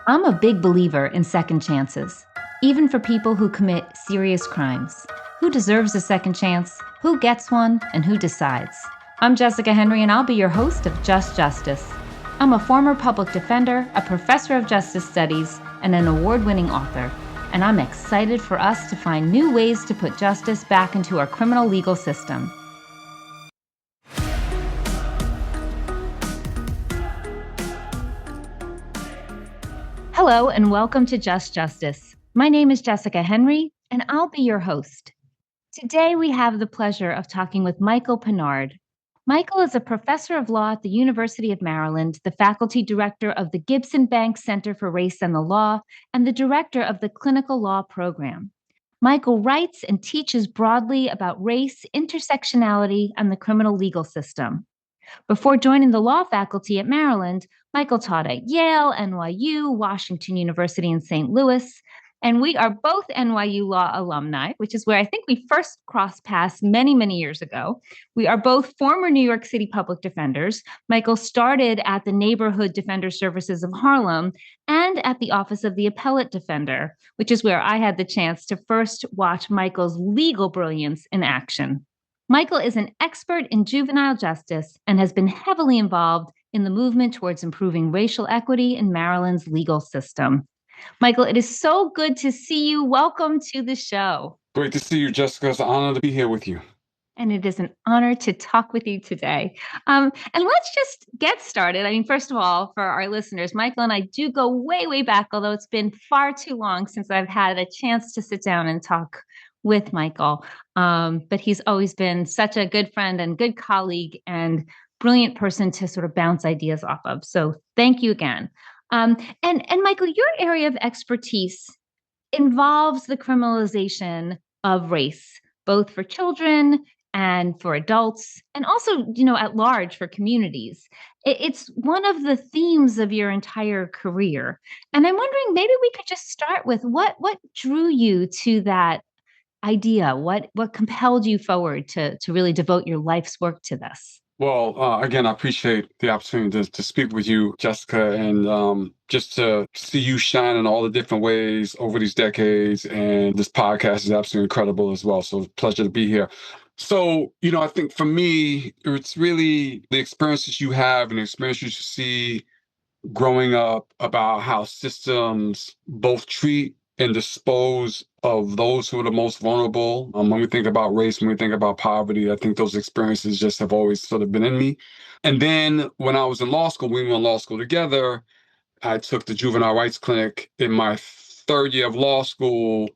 I'm a big believer in second chances, even for people who commit serious crimes. Who deserves a second chance? Who gets one? And who decides? I'm Jessica Henry, and I'll be your host of Just Justice. I'm a former public defender, a professor of justice studies, and an award-winning author. And I'm excited for us to find new ways to put justice back into our criminal legal system. Hello, and welcome to Just Justice. My name is Jessica Henry, and I'll be your host. Today, we have the pleasure of talking with Michael Pinard. Michael is a professor of law at the University of Maryland, the faculty director of the Gibson-Banks Center for Race and the Law, and the director of the Clinical Law Program. Michael writes and teaches broadly about race, intersectionality, and the criminal legal system. Before joining the law faculty at Maryland, Michael taught at Yale, NYU, Washington University in St. Louis, and we are both NYU Law alumni, which is where I think we first crossed paths many, many years ago. We are both former New York City public defenders. Michael started at the Neighborhood Defender Services of Harlem and at the Office of the Appellate Defender, which is where I had the chance to first watch Michael's legal brilliance in action. Michael is an expert in juvenile justice and has been heavily involved in the movement towards improving racial equity in Maryland's legal system. Michael, it is so good to see you. Welcome to the show. Great to see you, Jessica. It's an honor to be here with you. And it is an honor to talk with you today. And let's just get started. I mean, first of all, for our listeners, Michael and I do go way, way back, although it's been far too long since I've had a chance to sit down and talk with Michael. But he's always been such a good friend and good colleague and brilliant person to sort of bounce ideas off of. So thank you again. And Michael, your area of expertise involves the criminalization of race, both for children and for adults, and also, at large for communities. It's one of the themes of your entire career. And I'm wondering, maybe we could just start with what drew you to that idea? What compelled you forward to really devote your life's work to this? Well, again, I appreciate the opportunity to speak with you, Jessica, and just to see you shine in all the different ways over these decades. And this podcast is absolutely incredible as well. So it's a pleasure to be here. So, I think for me, it's really the experiences you have and the experiences you see growing up about how systems both treat and dispose of those who are the most vulnerable. When we think about race, when we think about poverty, I think those experiences just have always sort of been in me. And then when I was in law school, we were in law school together. I took the juvenile rights clinic in my third year of law school,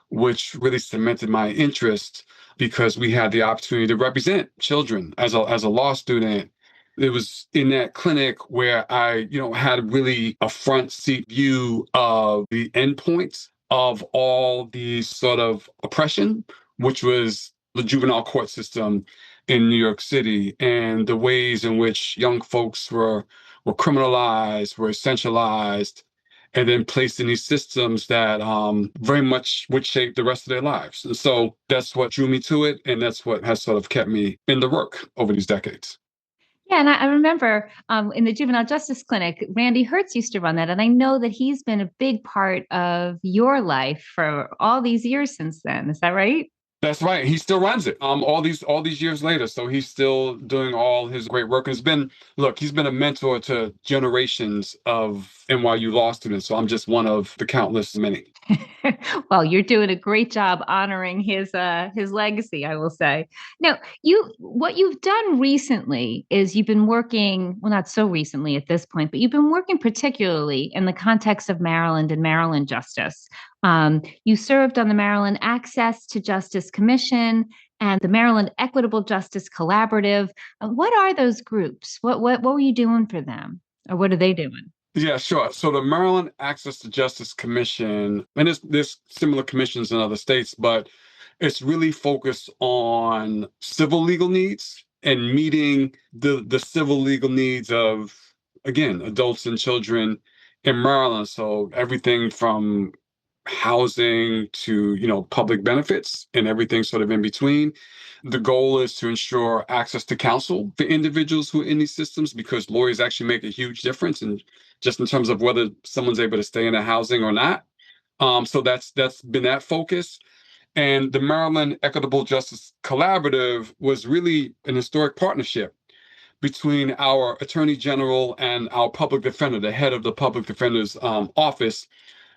which really cemented my interest because we had the opportunity to represent children as a law student. It was in that clinic where I, had really a front seat view of the endpoints of all the sort of oppression, which was the juvenile court system in New York City, and the ways in which young folks were criminalized, were essentialized, and then placed in these systems that very much would shape the rest of their lives. And so that's what drew me to it, and that's what has sort of kept me in the work over these decades. Yeah, and I remember in the juvenile justice clinic, Randy Hertz used to run that, and I know that he's been a big part of your life for all these years since then. Is that right? That's right. He still runs it. All these years later, so he's still doing all his great work. And he's been a mentor to generations of NYU law students. So I'm just one of the countless many. Well, you're doing a great job honoring his legacy, I will say. Now, what you've done recently is you've been working, well, not so recently at this point, but you've been working particularly in the context of Maryland and Maryland justice. You served on the Maryland Access to Justice Commission and the Maryland Equitable Justice Collaborative. What are those groups? What were you doing for them, or what are they doing? Yeah, sure. So the Maryland Access to Justice Commission, and there's similar commissions in other states, but it's really focused on civil legal needs and meeting the civil legal needs of, again, adults and children in Maryland. So everything from housing to, public benefits and everything sort of in between. The goal is to ensure access to counsel for individuals who are in these systems, because lawyers actually make a huge difference in just in terms of whether someone's able to stay in a housing or not. So that's been that focus. And the Maryland Equitable Justice Collaborative was really an historic partnership between our Attorney General and our public defender, the head of the public defender's office.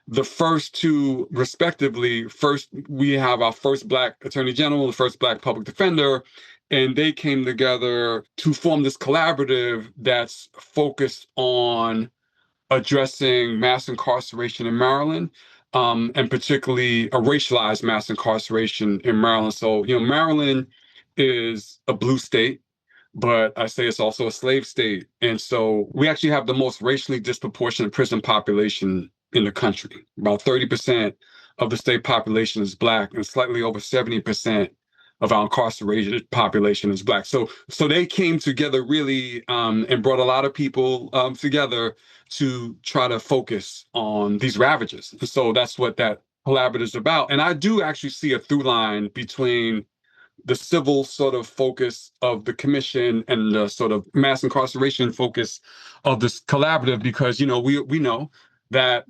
The first two, respectively, first we have our first Black Attorney General, the first Black public defender, and they came together to form this collaborative that's focused on addressing mass incarceration in Maryland, and particularly a racialized mass incarceration in Maryland. So, Maryland is a blue state, but I say it's also a slave state. And so we actually have the most racially disproportionate prison population in the country. About 30% of the state population is Black, and slightly over 70% of our incarcerated population is Black. So they came together really, and brought a lot of people together to try to focus on these ravages. And so that's what that collaborative is about. And I do actually see a through line between the civil sort of focus of the commission and the sort of mass incarceration focus of this collaborative, because we know that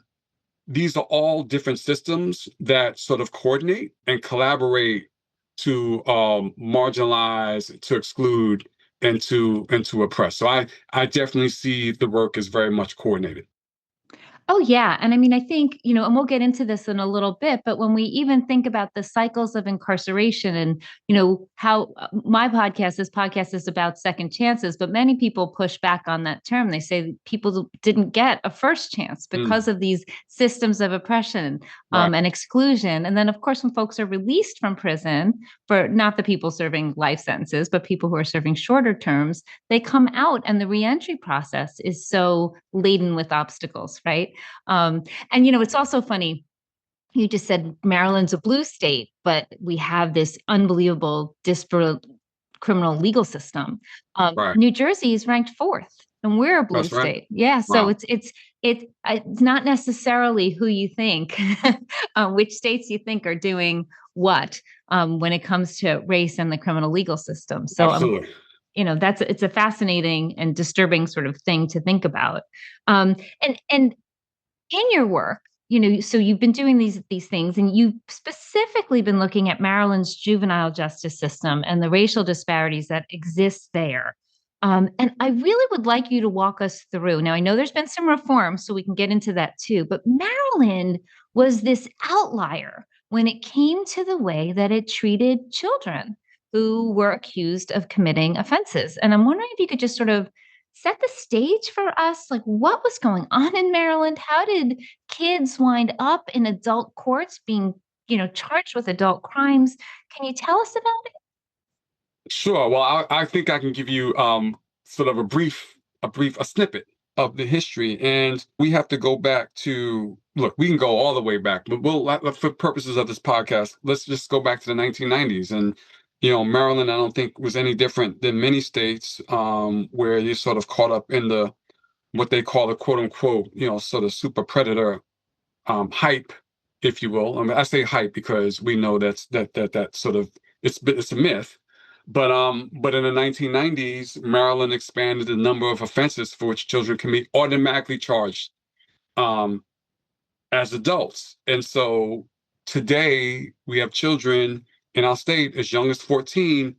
these are all different systems that sort of coordinate and collaborate to marginalize, to exclude, and to oppress. So I definitely see the work as very much coordinated. Oh, yeah. And I mean, I think, and we'll get into this in a little bit, but when we even think about the cycles of incarceration and, how this podcast is about second chances, but many people push back on that term. They say people didn't get a first chance because of these systems of oppression, Right. and exclusion. And then, of course, when folks are released from prison, for not the people serving life sentences, but people who are serving shorter terms, they come out and the reentry process is so laden with obstacles, right? And it's also funny. You just said Maryland's a blue state, but we have this unbelievable disparate criminal legal system. Right. New Jersey is ranked fourth, and we're a blue That's right. state. Yeah, so Wow. it's not necessarily who you think, which states you think are doing what, when it comes to race and the criminal legal system. So Absolutely. it's a fascinating and disturbing sort of thing to think about. And in your work, so you've been doing these things, and you've specifically been looking at Maryland's juvenile justice system and the racial disparities that exist there. And I really would like you to walk us through. Now, I know there's been some reform, so we can get into that too, but Maryland was this outlier when it came to the way that it treated children who were accused of committing offenses. And I'm wondering if you could just sort of set the stage for us, like what was going on in Maryland? How did kids wind up in adult courts being, charged with adult crimes? Can you tell us about it? Sure. Well, I think I can give you sort of a snippet of the history, and we have to go back to look. We can go all the way back, but for purposes of this podcast, let's just go back to the 1990s. And Maryland, I don't think was any different than many states, where you sort of caught up in the what they call the quote unquote, sort of super predator hype, if you will. I mean, I say hype because we know that sort of it's a myth. But in the 1990s, Maryland expanded the number of offenses for which children can be automatically charged um, as adults. And so today we have children in our state as young as 14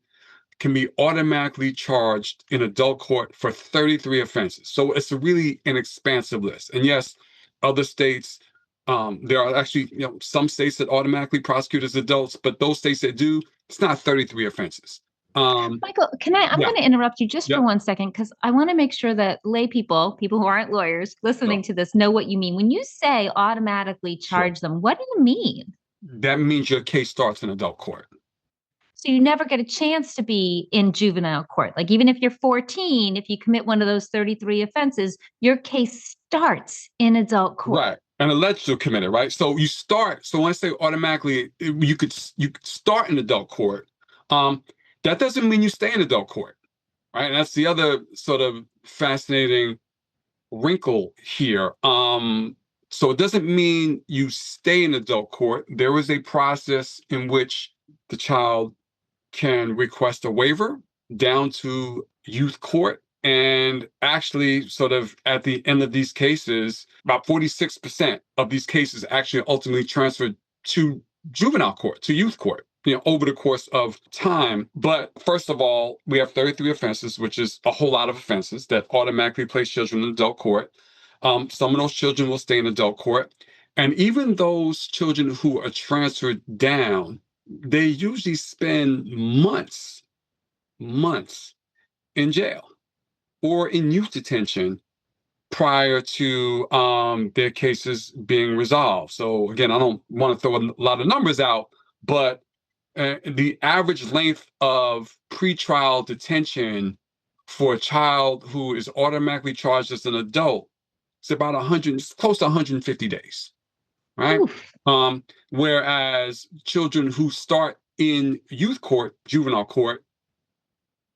can be automatically charged in adult court for 33 offenses. So it's really an expansive list. And yes, other states, there are actually some states that automatically prosecute as adults, but those states that do, it's not 33 offenses. Michael, I'm Yeah, going to interrupt you just for yep, 1 second, because I want to make sure that lay people who aren't lawyers listening sure, to this know what you mean. When you say automatically sure. charge them, what do you mean? That means your case starts in adult court. So you never get a chance to be in juvenile court. Like even if you're 14, if you commit one of those 33 offenses, your case starts in adult court. Right. And alleged to commit it, right? So you start, so when I say automatically, you could start in adult court. Um, that doesn't mean you stay in adult court, right? And that's the other sort of fascinating wrinkle here. So it doesn't mean you stay in adult court. There is a process in which the child can request a waiver down to youth court. And actually, sort of at the end of these cases, about 46% of these cases actually ultimately transferred to juvenile court, to youth court, over the course of time. But first of all, we have 33 offenses, which is a whole lot of offenses that automatically place children in adult court. Some of those children will stay in adult court. And even those children who are transferred down, they usually spend months in jail or in youth detention prior to their cases being resolved. So again, I don't want to throw a lot of numbers out, but the average length of pretrial detention for a child who is automatically charged as an adult is about 100, it's close to 150 days, right? Oof. Whereas children who start in youth court, juvenile court,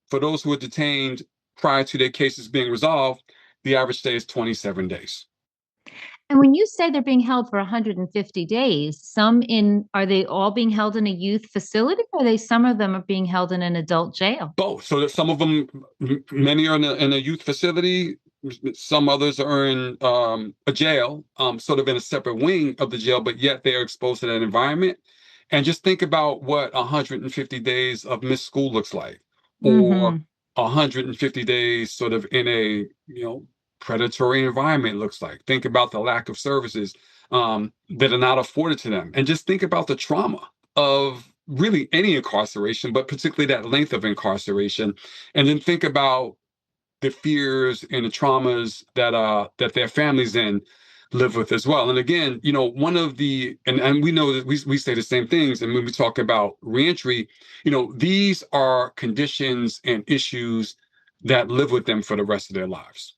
for those who are detained prior to their cases being resolved, the average stay is 27 days. And when you say they're being held for 150 days, are they all being held in a youth facility, or some of them are being held in an adult jail? Both. So that some of them, many are in a youth facility. Some others are in a jail, sort of in a separate wing of the jail, but yet they are exposed to that environment. And just think about what 150 days of missed school looks like, or Mhm. 150 days sort of in a predatory environment looks like. Think about the lack of services that are not afforded to them, and just think about the trauma of really any incarceration, but particularly that length of incarceration, and then think about the fears and the traumas that their families then live with as well. And again, one of the and we know that we say the same things. And when we talk about reentry, these are conditions and issues that live with them for the rest of their lives.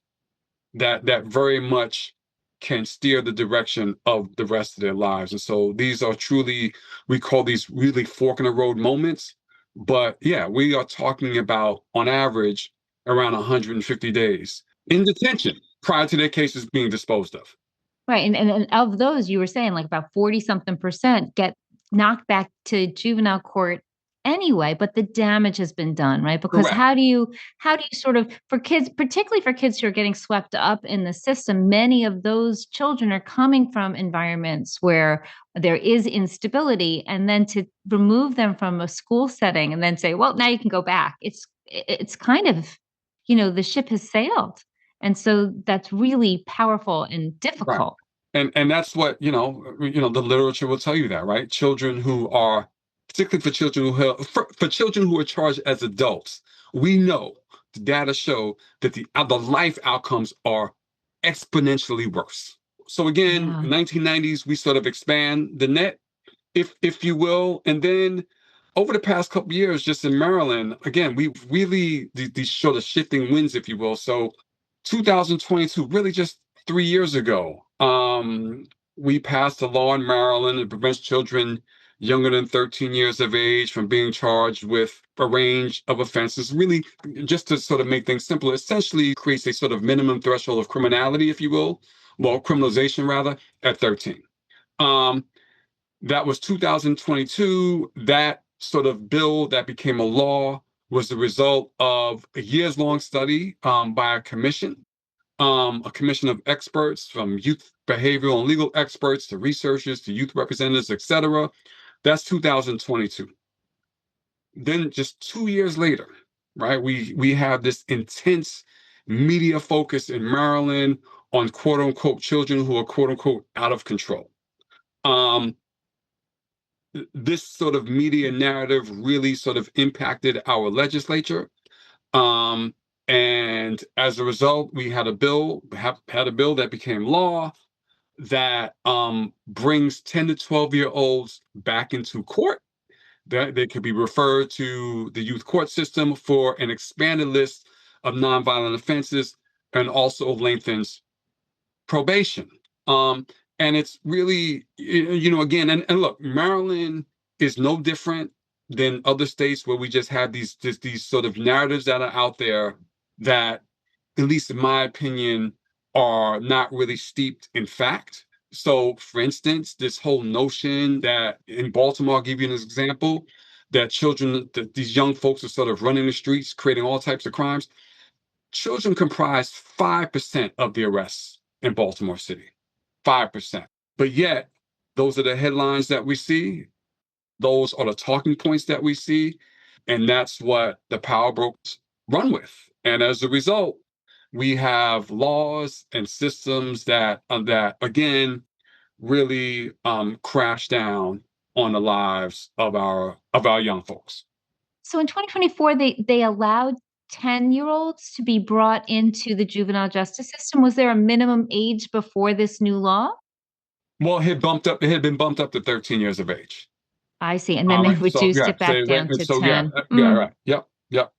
That very much can steer the direction of the rest of their lives. And so these are truly, we call these really fork in the road moments. But yeah, we are talking about on average around 150 days in detention prior to their cases being disposed of. Right, and of those, you were saying, like, about 40 something percent get knocked back to juvenile court anyway, but the damage has been done, right? Because Correct. how do you sort of, for kids, particularly for kids who are getting swept up in the system, many of those children are coming from environments where there is instability, and then to remove them from a school setting and then say, "Well, now you can go back." It's kind of, the ship has sailed. And so that's really powerful and Right. difficult. And that's what, the literature will tell you that, right? Children who are, particularly for children who are charged as adults, we know the data show that the life outcomes are exponentially worse. So again, Yeah. 1990s, we sort of expand the net, if you will, and then over the past couple of years, just in Maryland, again, we really these sort of shifting winds, if you will. So 2022, really just 3 years ago, we passed a law in Maryland that prevents children younger than 13 years of age from being charged with a range of offenses. Really, just to sort of make things simple, essentially creates a sort of minimum threshold of criminality, if you will, well, criminalization rather, at 13. Um, that was 2022. That sort of bill that became a law was the result of a years long study by a commission of experts from youth behavioral and legal experts to researchers to youth representatives, etc. That's 2022. Then just 2 years later, right, we have this intense media focus in Maryland on quote unquote children who are quote unquote out of control. Um, this sort of media narrative really sort of impacted our legislature. Um, and as a result, we had had a bill that became law that brings 10 to 12-year-olds back into court, that they could be referred to the youth court system for an expanded list of nonviolent offenses, and also lengthens probation. Um, and it's really, again, and look, Maryland is no different than other states where we just have these sort of narratives that are out there that, at least in my opinion, are not really steeped in fact. So, for instance, this whole notion that in Baltimore, I'll give you an example, that children, that these young folks are sort of running the streets, creating all types of crimes. Children comprise 5% of the arrests in Baltimore City. 5%. But yet, those are the headlines that we see. Those are the talking points that we see. And that's what the power brokers run with. And as a result, we have laws and systems that again really crash down on the lives of our young folks. So in 2024, they allowed 10-year-olds to be brought into the juvenile justice system. Was there a minimum age before this new law? Well, it had been bumped up to 13 years of age. I see. And then they Right. So reduced yeah, it back down to 10. yeah, right. Yep, yep.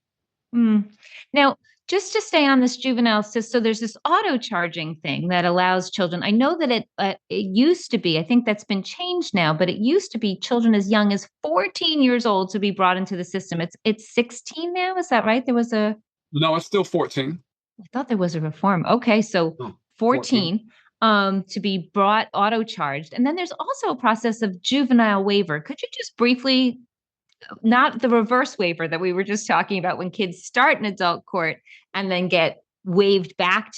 Mm. Now, just to stay on this juvenile system, so there's this auto charging thing that allows children. I know that it used to be, I think that's been changed now, but it used to be children as young as 14 years old to be brought into the system. It's 16 now, is that right? There was a No, it's still 14. I thought there was a reform. Okay, so Oh, 14. 14 to be brought auto charged. And then there's also a process of juvenile waiver. Could you just briefly, not the reverse waiver that we were just talking about when kids start in adult court and then get waived back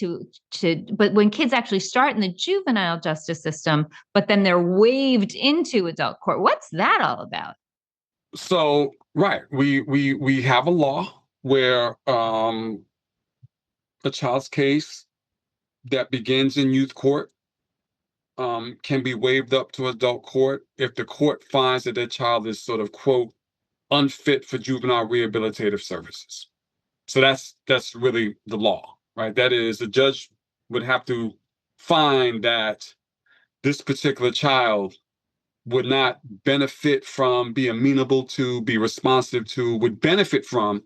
but when kids actually start in the juvenile justice system, but then they're waived into adult court. What's that all about? So right, we have a law where a child's case that begins in youth court can be waived up to adult court if the court finds that their child is sort of quote unfit for juvenile rehabilitative services. So that's really the law, right? That is, the judge would have to find that this particular child would not benefit from, be amenable to, be responsive to, would benefit from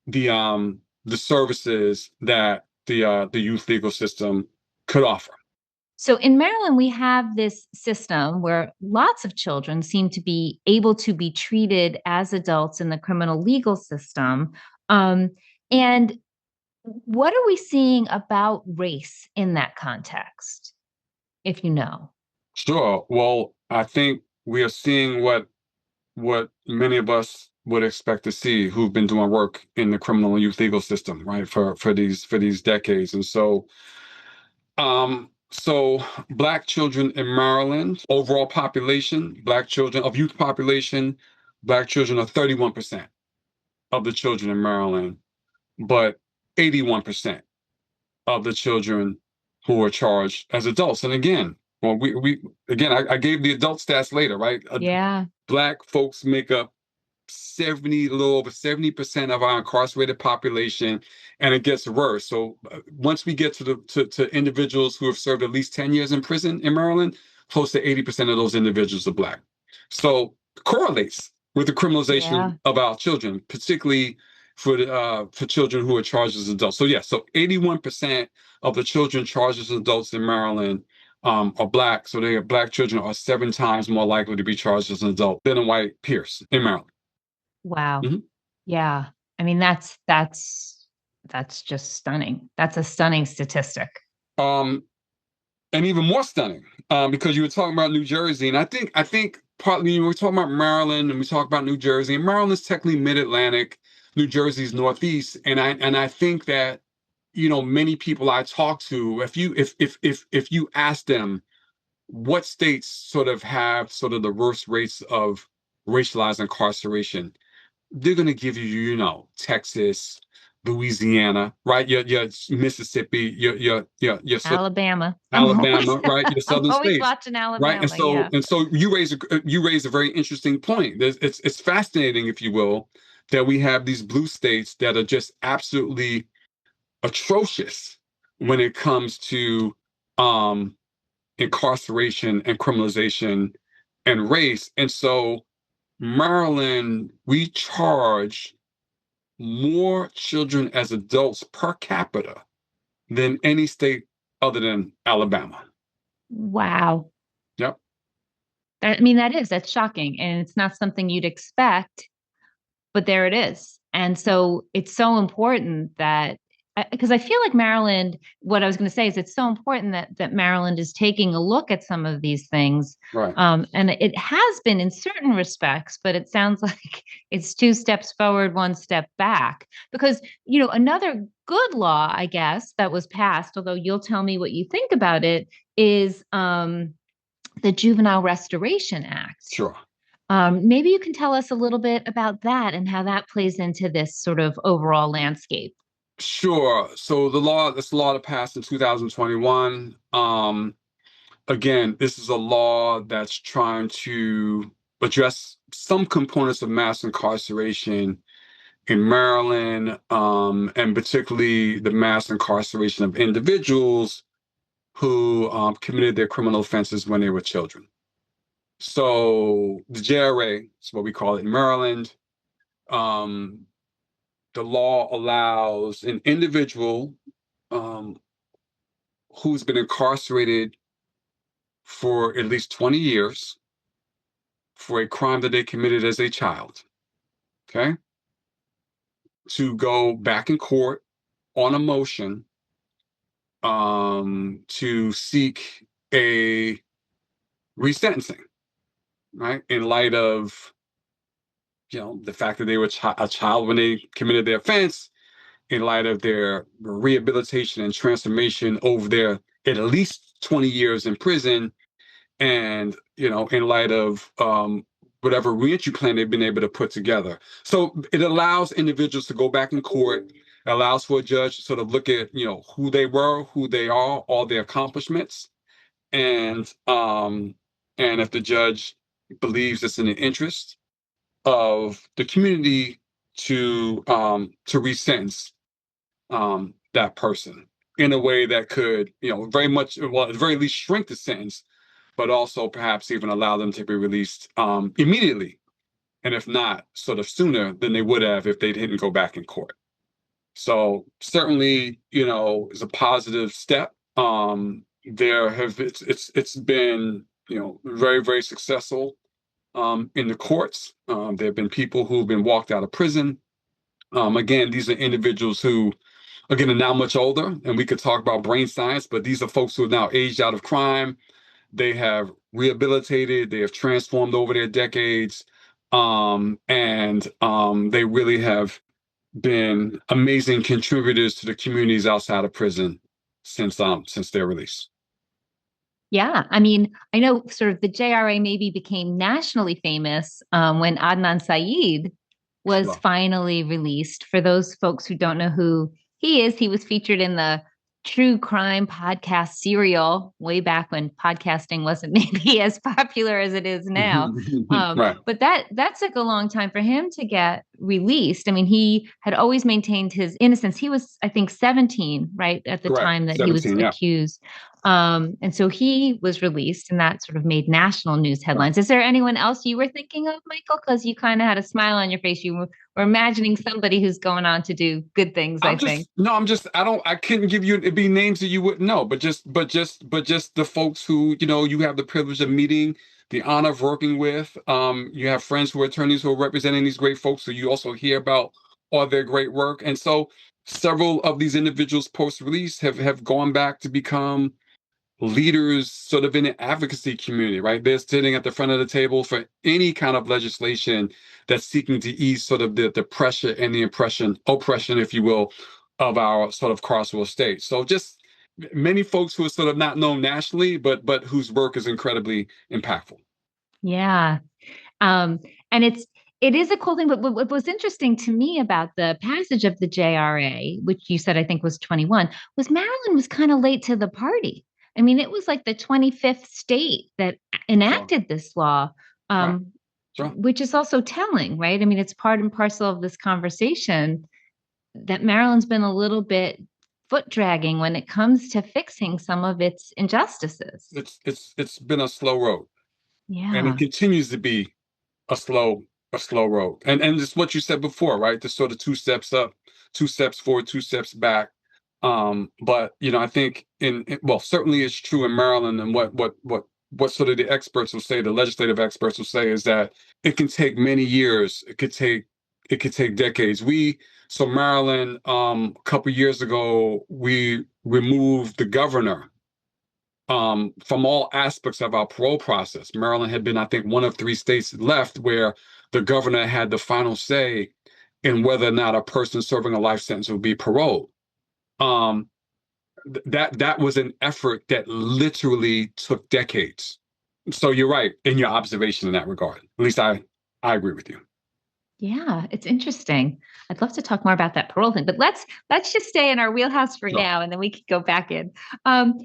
the services that the youth legal system could offer. So in Maryland, we have this system where lots of children seem to be able to be treated as adults in the criminal legal system. And what are we seeing about race in that context, if you know? Sure. Well, I think we are seeing what many of us would expect to see who've been doing work in the criminal and youth legal system, right, for these decades. And so Black children in Maryland, overall population, Black children of youth population, Black children are 31% of the children in Maryland, but 81% of the children who are charged as adults. And again, well, we again, I gave the adult stats later, right? Yeah. Black folks make up a little over 70% of our incarcerated population, and it gets worse. So once we get to individuals who have served at least 10 years in prison in Maryland, close to 80% of those individuals are Black. So correlates with the Yeah. criminalization of our children, particularly for children who are charged as adults. So yeah, so 81% of the children charged as adults in Maryland are Black. So Black children are 7 times more likely to be charged as an adult than a white peers in Maryland. Wow. Mhm. Yeah. I mean, that's just stunning. That's a stunning statistic. Um, and even more stunning, because you were talking about New Jersey, and I think partly we're talking about Maryland, and we talk about New Jersey, and Maryland's technically Mid-Atlantic, New Jersey's Northeast, and I think that many people I talk to, if you ask them what states sort of have sort of the worst rates of racialized incarceration, they're going to give Texas, Louisiana, right? Your Mississippi, your Alabama. Alabama, right? Your I'm southern always states, watching right? And Alabama. so Yeah. and so you raise a very interesting point. It's fascinating, if you will, that we have these blue states that are just absolutely atrocious when it comes to um, incarceration and criminalization and race. And so Maryland, we charge more children as adults per capita than any state other than Alabama. Wow. Yep. I mean, that's shocking. And it's not something you'd expect, but there it is. And so it's so important that because I feel like Maryland, what I was going to say is it's so important that Maryland is taking a look at some of these things. Right. And it has been in certain respects, but it sounds like it's two steps forward, one step back. Because, another good law, I guess, that was passed, although you'll tell me what you think about it, is the Juvenile Restoration Act. Sure. Maybe you can tell us a little bit about that and how that plays into this sort of overall landscape. Sure. So this law that passed in 2021. Again, this is a law that's trying to address some components of mass incarceration in Maryland, and particularly the mass incarceration of individuals who committed their criminal offenses when they were children. So the JRA is what we call it in Maryland. Um, the law allows an individual um, who's been incarcerated for at least 20 years for a crime that they committed as a child, okay, to go back in court on a motion to seek a resentencing, right? In light of, the fact that they were a child when they committed their offense, in light of their rehabilitation and transformation over their at least 20 years in prison, and in light of whatever reentry plan they've been able to put together. So it allows individuals to go back in court, allows for a judge to sort of look at who they were, who they are, all their accomplishments, and if the judge believes it's in the interest of the community to resentence that person in a way that could very much, well, at the very least, shrink the sentence, but also perhaps even allow them to be released immediately, and if not, sort of sooner than they would have if they didn't go back in court. So certainly, is a positive step. It's been very, very successful in the courts. There have been people who've been walked out of prison. Again, these are individuals who, again, are now much older, and we could talk about brain science, but these are folks who are now aged out of crime. They have rehabilitated, they have transformed over their decades, and they really have been amazing contributors to the communities outside of prison since their release. Yeah, I mean, I know sort of the JRA maybe became nationally famous when Adnan Syed was Sure. finally released. For those folks who don't know who he is, he was featured in the true crime podcast Serial way back when podcasting wasn't maybe as popular as it is now. Right. But that took a long time for him to get released. I mean, he had always maintained his innocence. He was, I think, 17, right, at the Correct. time that he was 17, yeah. accused. And so he was released, and that sort of made national news Right. headlines. Is there anyone else you were thinking of, Michael? Because you kind of had a smile on your face. You were imagining somebody who's going on to do good things, I think. I couldn't give you, it'd be names that you wouldn't know, but just the folks who, you have the privilege of meeting, the honor of working with. You have friends who are attorneys who are representing these great folks, so you also hear about all their great work. And so several of these individuals post-release have gone back to become leaders sort of in the advocacy community, right? They're sitting at the front of the table for any kind of legislation that's seeking to ease sort of the pressure and the oppression, if you will, of our sort of carceral state. So just many folks who are sort of not known nationally, but whose work is incredibly impactful. Yeah. And it is a cool thing, but what was interesting to me about the passage of the JRA, which you said I think was 21, was Maryland was kind of late to the party. I mean, it was like the 25th state that enacted this law, Right. Sure. which is also telling, right? I mean, it's part and parcel of this conversation that Maryland's been a little bit foot dragging when it comes to fixing some of its injustices. It's been a slow road, and Yeah. it continues to be a slow road. And just what you said before, right? The sort of two steps up, two steps forward, two steps back. But I think well, certainly it's true in Maryland, and what sort of the experts will say, the legislative experts will say, is that it can take many years. It could take decades. We So Maryland, a couple years ago, we removed the governor from all aspects of our parole process. Maryland had been, I think, one of three states left where the governor had the final say in whether or not a person serving a life sentence would be paroled. Um, that was an effort that literally took decades. So you're right in your observation in that regard. At least I agree with you. Yeah, it's interesting. I'd love to talk more about that parole thing, but let's just stay in our wheelhouse for Sure. now, and then we could go back in. Um,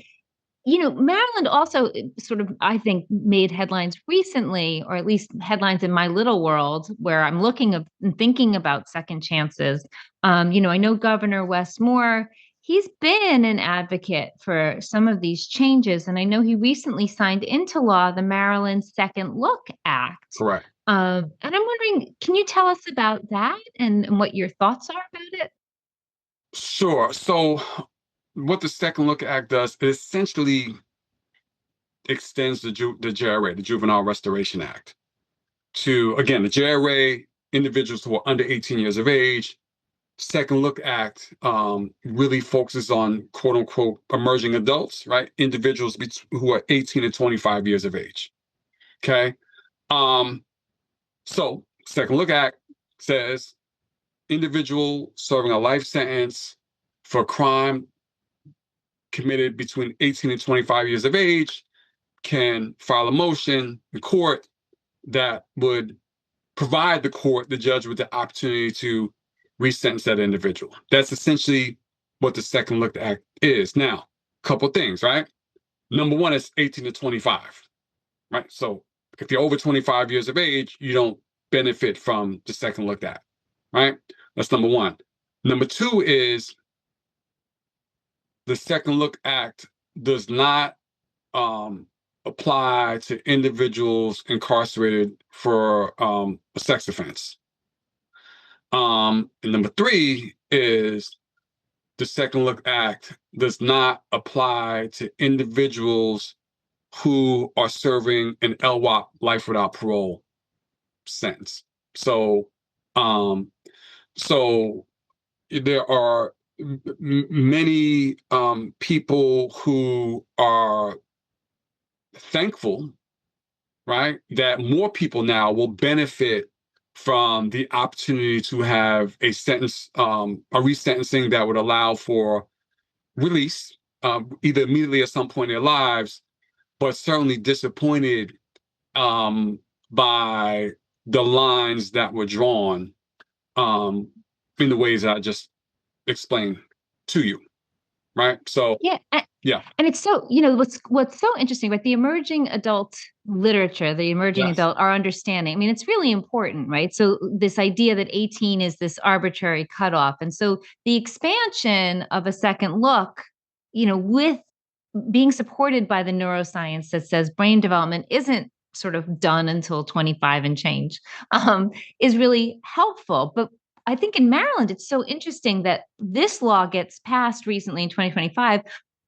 Maryland also sort of, I think, made headlines recently, or at least headlines in my little world, where I'm looking up and thinking about second chances. I know Governor Wes Moore, he's been an advocate for some of these changes, and I know he recently signed into law the Maryland Second Look Act. Correct. And I'm wondering, can you tell us about that and what your thoughts are about it? Sure. So what the Second Look Act does, it essentially extends the JRA, the Juvenile Restoration Act, to, again, the JRA, individuals who are under 18 years of age. Second Look Act really focuses on quote unquote emerging adults, right? Individuals who are 18 to 25 years of age. Okay. Um, so Second Look Act says individual serving a life sentence for a crime committed between 18 and 25 years of age can file a motion in court that would provide the judge, with the opportunity to resentence that individual. That's essentially what the Second Look Act is. Now, a couple things, right? Number one is 18 to 25, right? So if you're over 25 years of age, you don't benefit from the Second Look Act, right? That's number one. Number two is the Second Look Act does not apply to individuals incarcerated for a sex offense. And number three is the Second Look Act does not apply to individuals who are serving an LWOP, life without parole sentence. So, um, so there are many people who are thankful, right, that more people now will benefit from the opportunity to have a resentencing that would allow for release, either immediately at some point in their lives, but certainly disappointed um, by the lines that were drawn um, in the ways that I just explained to you, right? So, Yeah, yeah, and it's so, what's so interesting about the emerging adult literature, the emerging yes, adult, our understanding. I mean, it's really important, right? So this idea that 18 is this arbitrary cutoff. And so the expansion of a second look, with being supported by the neuroscience that says brain development isn't sort of done until 25 and change, is really helpful. But I think in Maryland, it's so interesting that this law gets passed recently in 2025.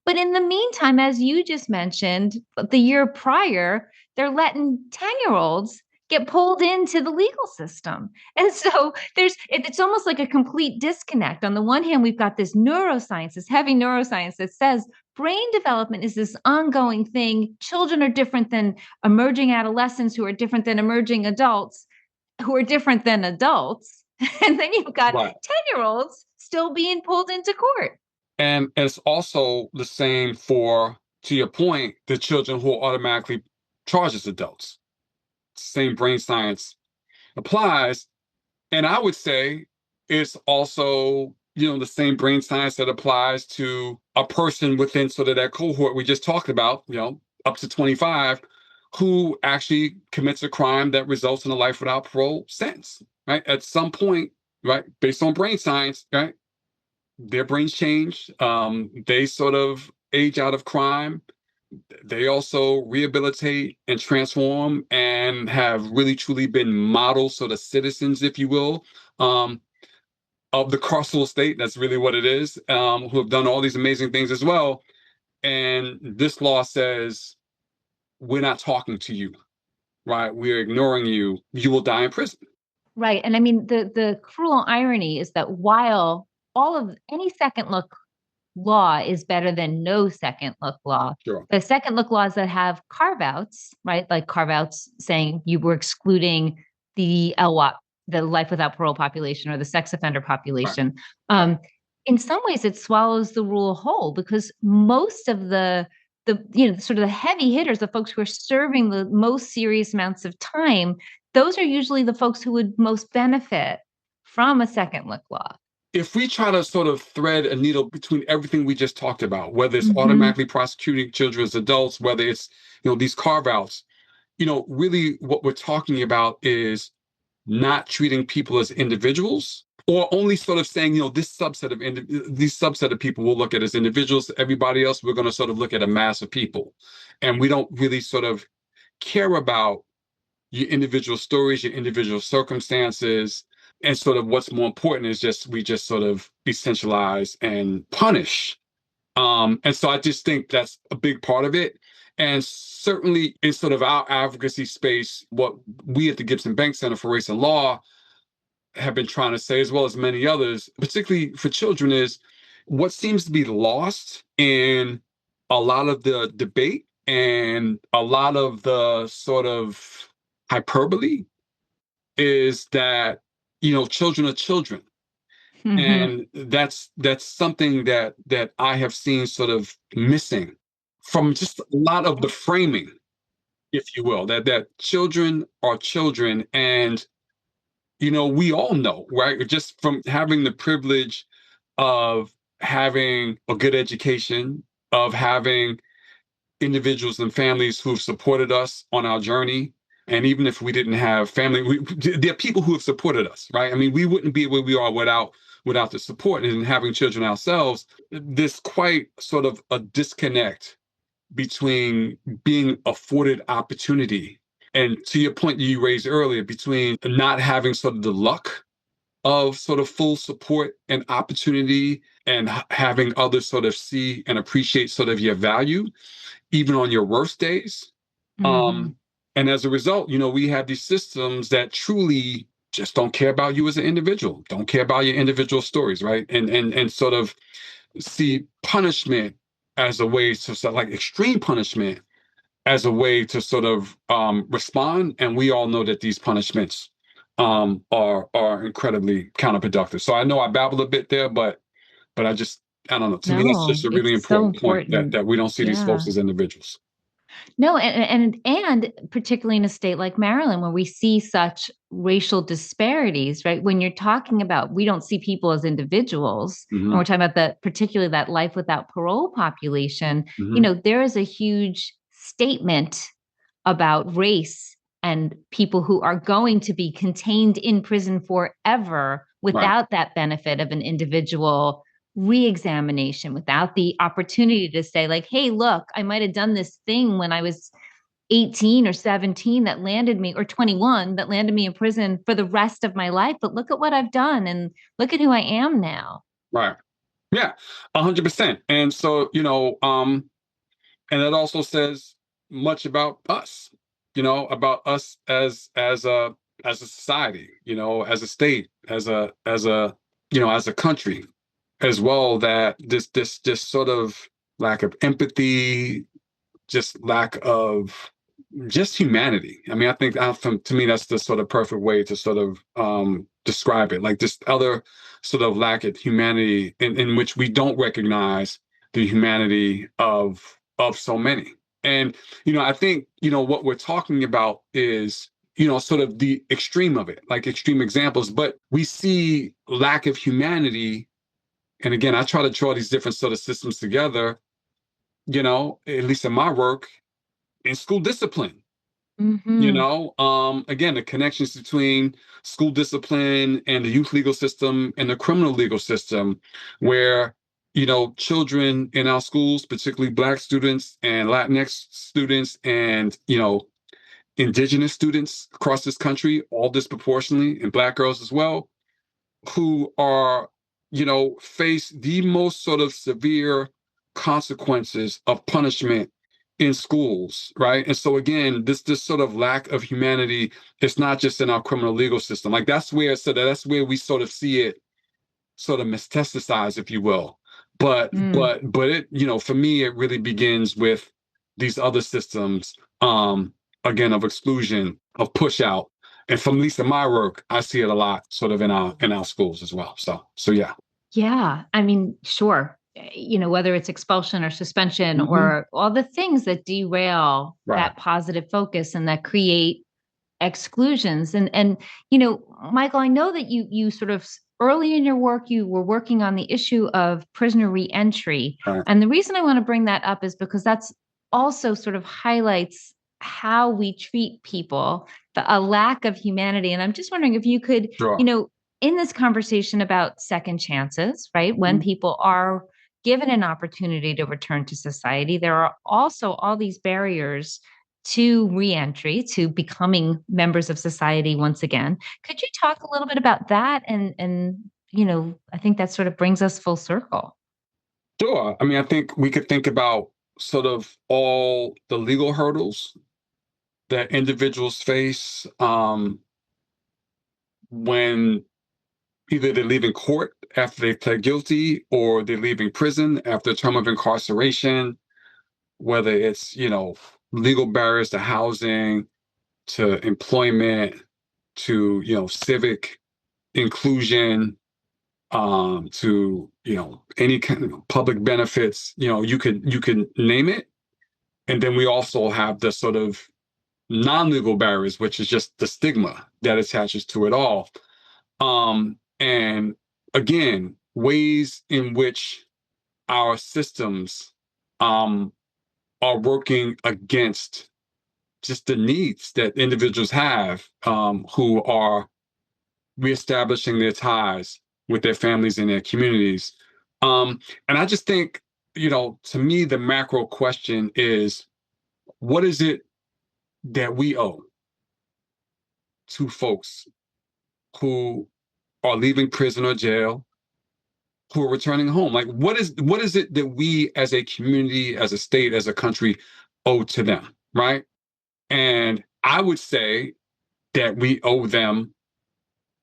But in the meantime, as you just mentioned, the year prior, they're letting 10-year-olds get pulled into the legal system. And so it's almost like a complete disconnect. On the one hand, we've got this neuroscience, this heavy neuroscience that says brain development is this ongoing thing. Children are different than emerging adolescents, who are different than emerging adults, who are different than adults. And then you've got right. 10-year-olds still being pulled into court. And it's also the same for, to your point, the children who are automatically charged as adults. Same brain science applies. And I would say it's also, the same brain science that applies to a person within sort of that cohort we just talked about, up to 25, who actually commits a crime that results in a life without parole sentence, right? At some point, right, based on brain science, right, their brains change. They sort of age out of crime. They also rehabilitate and transform and have really truly been model sort of citizens, if you will, um, of the carceral state. That's really what it is, who have done all these amazing things as well. And this law says, we're not talking to you, right? We're ignoring you. You will die in prison. Right. And I mean, the cruel irony is that while all of any second look law is better than no second look law, Sure. the second look laws that have carve outs, right? Like carve outs saying you were excluding the LWOP, the life without parole population, or the sex offender Right. population. Right. Um, in some ways, it swallows the rule whole because most of the sort of the heavy hitters, the folks who are serving the most serious amounts of time, those are usually the folks who would most benefit from a second look law. If we try to sort of thread a needle between everything we just talked about, whether it's Hmm. automatically prosecuting children as adults, whether it's, these carve outs, really what we're talking about is not treating people as individuals, or only sort of saying, these subset of people we'll look at as individuals. Everybody else, we're going to sort of look at a mass of people. And we don't really sort of care about your individual stories, your individual circumstances. And sort of what's more important is we just sort of essentialize and punish. And so I just think that's a big part of it. And certainly in sort of our advocacy space, what we at the Gibson-Banks Center for Race and Law have been trying to say, as well as many others, particularly for children, is what seems to be lost in a lot of the debate and a lot of the sort of hyperbole is that, children are children. Hmm. And that's something that I have seen sort of missing from just a lot of the framing, if you will, that children are children. And we all know, right? Just from having the privilege of having a good education, of having individuals and families who've supported us on our journey. And even if we didn't have family, there are people who have supported us, right? I mean, we wouldn't be where we are without the support. And having children ourselves, there's quite sort of a disconnect between being afforded opportunity and, to your point that you raised earlier, between not having sort of the luck of sort of full support and opportunity, and having others sort of see and appreciate sort of your value even on your worst days. Hmm. Um, and as a result, we have these systems that truly just don't care about you as an individual, don't care about your individual stories, right? And sort of see punishment as a way to sort of, like, extreme punishment as a way to sort of respond. And we all know that these punishments are incredibly counterproductive. So I know I babbled a bit there, but I don't know. To me, that's No, just a it's really so important point that important. we don't see these folks Yeah. as individuals. No, and particularly in a state like Maryland, where we see such racial disparities, right? When you're talking about we don't see people as individuals, and we're Hmm. talking about particularly that life without parole population, Hmm. there is a huge statement about race and people who are going to be contained in prison forever Right. without that benefit of an individual re-examination, without the opportunity to say, like, hey, look, I might have done this thing when I was 18 or 17 that landed me, or 21 that landed me in prison for the rest of my life, but look at what I've done and look at who I am now. Right. Yeah. 100%. And so, and that also says much about us, about us as a society, as a state, as a country as well, that this sort of lack of empathy, just lack of just humanity. I mean, I think to me, that's the sort of perfect way to sort of describe it. Like this other sort of lack of humanity in which we don't recognize the humanity of so many. And I think what we're talking about is sort of the extreme of it, like extreme examples. But we see lack of humanity, and again, I try to draw these different sort of systems together. At least in my work, in school discipline. Hmm. Again, the connections between school discipline and the youth legal system and the criminal legal system, where children in our schools, particularly Black students and Latinx students and indigenous students across this country, all disproportionately, and Black girls as well, who are face the most sort of severe consequences of punishment in schools, right? And so again, this sort of lack of humanity, it's not just in our criminal legal system. Like that's where we sort of see it sort of metastasized, if you will. But it, for me, it really begins with these other systems, again, of exclusion, of push out. And from at least in my work, I see it a lot sort of in our schools as well. So yeah. Yeah. I mean, sure. Whether it's expulsion or suspension Hmm. or all the things that derail Right. that positive focus and that create exclusions. And Michael, I know that you sort of early in your work, you were working on the issue of prisoner reentry. Right. And the reason I want to bring that up is because that's also sort of highlights how we treat people, a lack of humanity. And I'm just wondering if you could, Sure. in this conversation about second chances, right? When Mhm. people are given an opportunity to return to society, there are also all these barriers to reentry, to becoming members of society once again. Could you talk a little bit about that? And I think that sort of brings us full circle. Sure. I mean, I think we could think about sort of all the legal hurdles that individuals face, when either they're leaving court after they've pled guilty, or they're leaving prison after a term of incarceration, whether it's, legal barriers to housing, to employment, to, civic inclusion, to, any kind of public benefits, you could name it. And then we also have the sort of non-legal barriers, which is just the stigma that attaches to it all. And again, ways in which our systems um, are working against just the needs that individuals have, who are reestablishing their ties with their families and their communities. And I just think, to me, the macro question is, what is it that we owe to folks who are leaving prison or jail, who are returning home? Like, what is it that we as a community, as a state, as a country owe to them, right? And I would say that we owe them,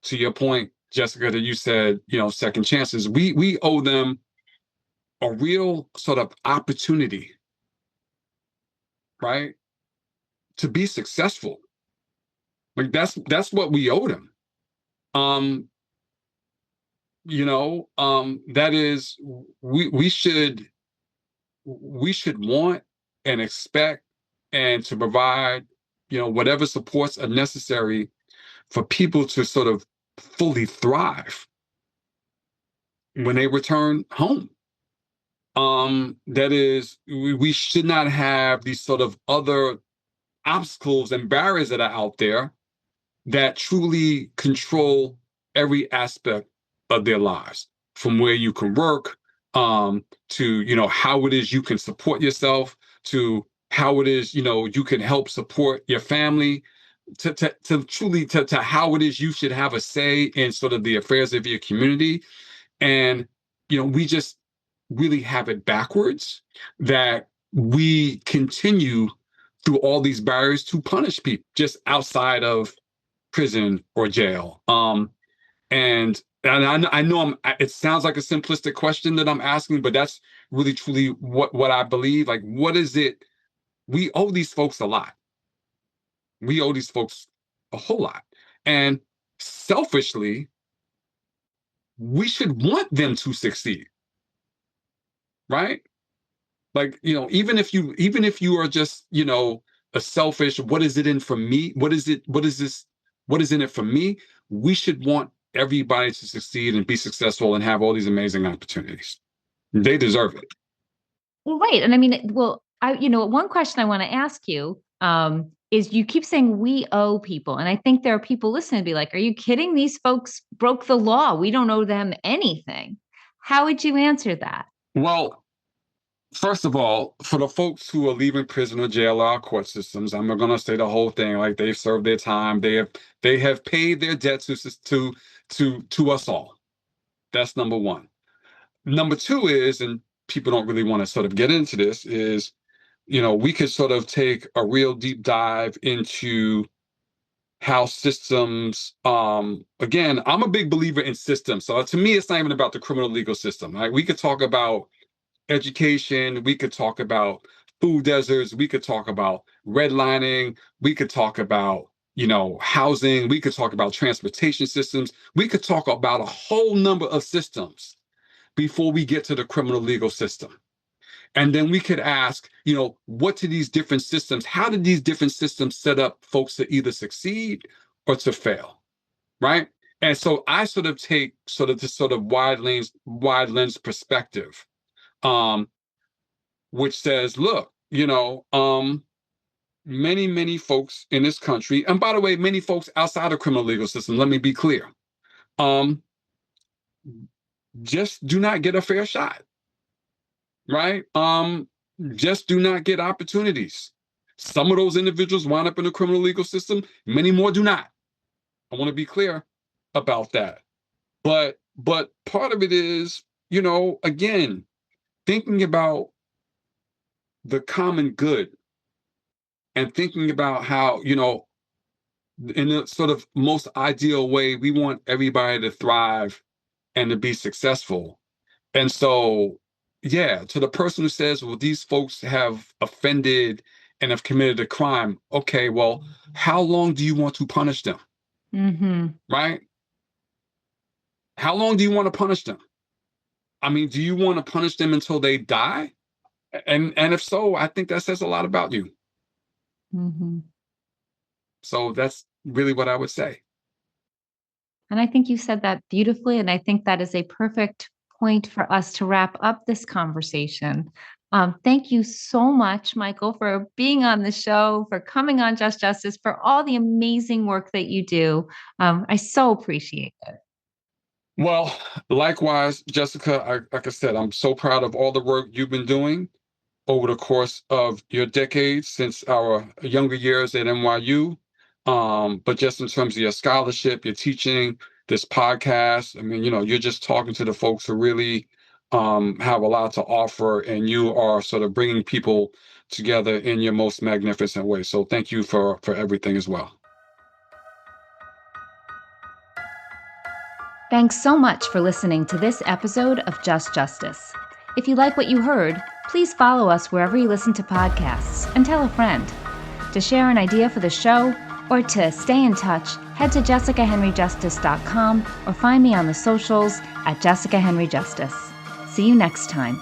to your point, Jessica, that you said, second chances. We owe them a real sort of opportunity, right, to be successful. Like that's what we owe them. Um, that is, we should want and expect and to provide, whatever supports are necessary for people to sort of fully thrive when they return home. That is, we should not have these sort of other obstacles and barriers that are out there that truly control every aspect of their lives, from where you can work, to how it is you can support yourself, to how it is you can help support your family, to truly to how it is you should have a say in sort of the affairs of your community. And we just really have it backwards, that we continue through all these barriers to punish people just outside of prison or jail. And I know it sounds like a simplistic question that I'm asking, but that's really truly what I believe. Like, what is it? We owe these folks a lot. We owe these folks a whole lot. And selfishly, we should want them to succeed, right? Like, even if you are just, a selfish, what is it in for me? What is in it for me? We should want everybody to succeed and be successful and have all these amazing opportunities. They deserve it. Well, right. And I mean, well, one question I want to ask you is you keep saying we owe people. And I think there are people listening to be like, are you kidding? These folks broke the law. We don't owe them anything. How would you answer that? Well, first of all, for the folks who are leaving prison or jail or our court systems, I'm going to say the whole thing. Like, they've served their time. They have paid their debts to us all. That's number one. Number two is, and people don't really want to sort of get into this, is we could sort of take a real deep dive into how systems, again, I'm a big believer in systems. So to me, it's not even about the criminal legal system. Right? We could talk about education, we could talk about food deserts, we could talk about redlining, we could talk about, housing, we could talk about transportation systems, we could talk about a whole number of systems before we get to the criminal legal system. And then we could ask, what do these different systems, how did these different systems set up folks to either succeed or to fail, right? And so I sort of take this sort of wide lens perspective, which says, look, many folks in this country, and by the way, many folks outside the criminal legal system, let me be clear, just do not get a fair shot, right? Just do not get opportunities. Some of those individuals wind up in the criminal legal system, many more do not. I want to be clear about that. But part of it is, again, thinking about the common good and thinking about how, in a sort of most ideal way, we want everybody to thrive and to be successful. And so, yeah, to the person who says, well, these folks have offended and have committed a crime. Okay, well, how long do you want to punish them? Mm-hmm. Right? How long do you want to punish them? I mean, do you want to punish them until they die? And if so, I think that says a lot about you. Mm-hmm. So that's really what I would say. And I think you said that beautifully. And I think that is a perfect point for us to wrap up this conversation. Thank you so much, Michael, for being on the show, for coming on Just Justice, for all the amazing work that you do. I so appreciate it. Well, likewise, Jessica, like I said, I'm so proud of all the work you've been doing over the course of your decades since our younger years at NYU. But just in terms of your scholarship, your teaching, this podcast, I mean, you're just talking to the folks who really have a lot to offer, and you are sort of bringing people together in your most magnificent way. So thank you for everything as well. Thanks so much for listening to this episode of Just Justice. If you like what you heard, please follow us wherever you listen to podcasts and tell a friend. To share an idea for the show or to stay in touch, head to jessicahenryjustice.com or find me on the socials at Jessica Henry Justice. See you next time.